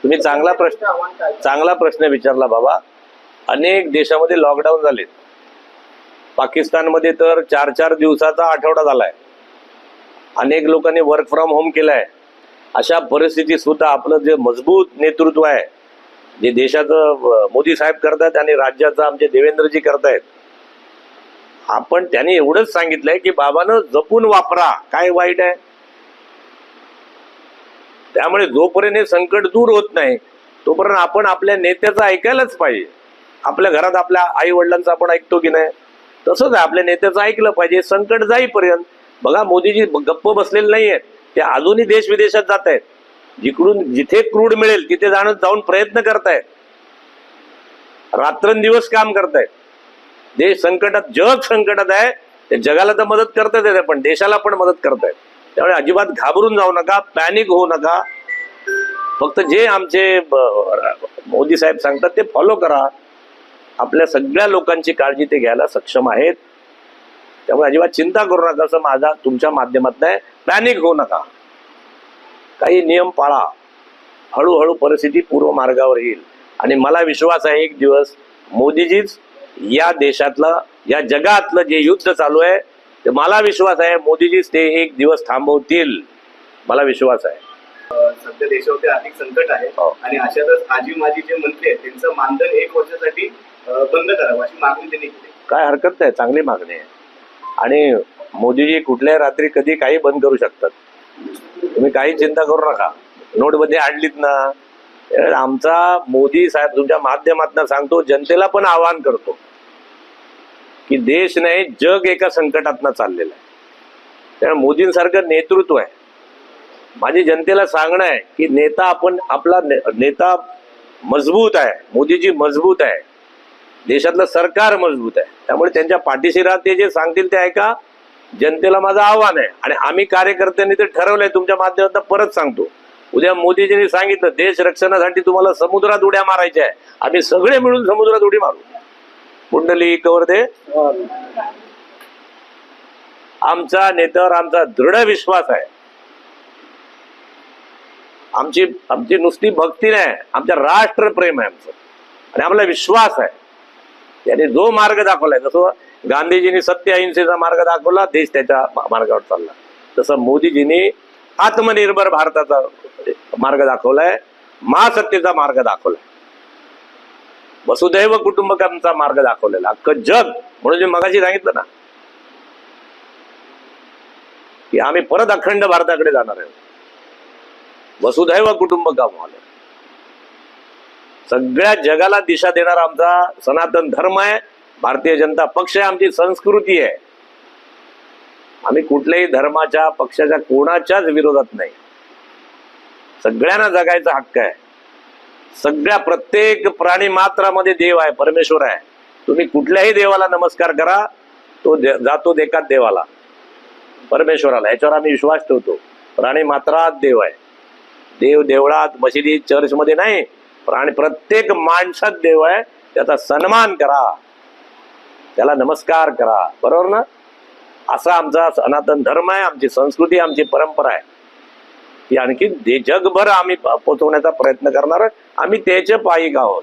तुम्ही चांगला प्रश्न विचारला बाबा. अनेक देशामध्ये लॉकडाऊन झाले. पाकिस्तानमध्ये तर 4-4 दिवसाचा आठवडा झालाय. अनेक लोकांनी वर्क फ्रॉम होम केलाय. अशा परिस्थितीत सुद्धा आपलं जे मजबूत नेतृत्व आहे, जे देशाचं मोदी साहेब करतात आणि राज्याचं आमचे देवेंद्रजी करतायत, आपण त्यांनी एवढंच सांगितलंय की बाबानं जपून वापरा, काय वाईट आहे. त्यामुळे जोपर्यंत हे संकट दूर होत नाही तोपर्यंत आपण आपल्या नेत्याचं ऐकायलाच पाहिजे. आपल्या घरात आपल्या आई वडिलांचं आपण ऐकतो की नाही, तसंच आहे, आपल्या नेत्याचं ऐकलं पाहिजे संकट जाईपर्यंत. बघा, मोदीजी गप्प बसलेले नाही आहेत, ते अजूनही देश विदेशात जात आहेत. जिकडून जिथे क्रूड मिळेल तिथे जाऊन प्रयत्न करतायत, रात्रंदिवस काम करतायत. देश संकटात, जग संकटात आहे, ते जगाला तर मदत करतायत पण देशाला पण मदत करतायत. त्यामुळे अजिबात घाबरून जाऊ नका, पॅनिक होऊ नका. फक्त जे आमचे मोदी साहेब सांगतात ते फॉलो करा. आपल्या सगळ्या लोकांची काळजी ते घ्यायला सक्षम आहेत. त्यामुळे अजिबात चिंता करू नका, असं माझा तुमच्या माध्यमातून आहे. पॅनिक होऊ नका, काही नियम पाळा. हळूहळू परिस्थिती पूर्व मार्गावर येईल आणि मला विश्वास आहे एक दिवस मोदीजीच या देशातलं, या जगातलं जे युद्ध चालू आहे ते मला विश्वास आहे मोदीजीच ते एक दिवस थांबवतील. मला विश्वास आहे. सध्या देशावरती आर्थिक संकट आहे आणि अशातच आजी माजी जे मंत्री आहेत त्यांचं मानधन 1 वर्षासाठी बंद करावं अशी मागणी त्यांनी केली. काय हरकत नाही, चांगली मागणी आहे. आणि मोदीजी कुठल्याही रात्री कधी काही बंद करू शकतात. तुम्ही काही चिंता करू नका. नोटबंदी आणलीत ना, आमचा मोदी साहेब तुमच्या माध्यमातून सांगतो, जनतेला पण आवाहन करतो की देश नाही जग एका संकटातनं चाललेलं आहे. त्यामुळे मोदींसारखं नेतृत्व आहे. माझी जनतेला सांगणं आहे की नेता, आपण आपला नेता मजबूत आहे, मोदीजी मजबूत आहे, देशातलं सरकार मजबूत आहे. त्यामुळे त्यांच्या पाठीशी राहत ते जे सांगतील ते ऐका. जनतेला माझं आव्हान आहे आणि आम्ही कार्यकर्त्यांनी ते ठरवलंय. तुमच्या माध्यमातून परत सांगतो, उद्या मोदीजींनी सांगितलं देश रक्षणासाठी तुम्हाला समुद्रात उड्या मारायच्या आहे, आम्ही सगळे मिळून समुद्रात उडी मारू. कुंडली कवर दे. आमचा नेत्यावर आमचा दृढ विश्वास आहे. आमची नुसती भक्ती नाही, आमच्या राष्ट्रप्रेम आहे आमचं आणि आम्हाला विश्वास आहे. त्याने जो मार्ग दाखवलाय, जसं गांधीजींनी सत्य अहिंसेचा मार्ग दाखवला, देश त्याच्या मार्गावर चालला, तसं मोदीजींनी आत्मनिर्भर भारताचा मार्ग दाखवलाय, महासत्तेचा मार्ग दाखवलाय, वसुधैव कुटुंबकमचा मार्ग दाखवलेला. अख्खं जग, म्हणून मी मगाशी सांगितलं ना की आम्ही परत अखंड भारताकडे जाणार आहे. वसुधैव कुटुंबकम आलं. सगळ्या जगाला दिशा देणारा आमचा सनातन धर्म आहे, भारतीय जनता पक्ष आहे, आमची संस्कृती आहे. आम्ही कुठल्याही धर्माच्या, पक्षाच्या, कोणाच्याच विरोधात नाही. सगळ्यांना जगायचा हक्क आहे. प्रत्येक प्राणी मात्रामध्ये देव आहे, परमेश्वर आहे. तुम्ही कुठल्याही देवाला नमस्कार करा, तो जातो एकाच देवाला, परमेश्वराला. याच्यावर आम्ही विश्वास ठेवतो. प्राणी मात्रात देव आहे. देव देवळात, मशिदीत, चर्चमध्ये नाही, प्राणी प्रत्येक माणसात देव आहे. त्याचा सन्मान करा, त्याला नमस्कार करा, बरोबर ना? असा आमचा सनातन धर्म आहे, आमची संस्कृती, आमची परंपरा आहे. ती आणखी जगभर आम्ही पोचवण्याचा प्रयत्न करणार. आम्ही त्याचे पायिक आहोत.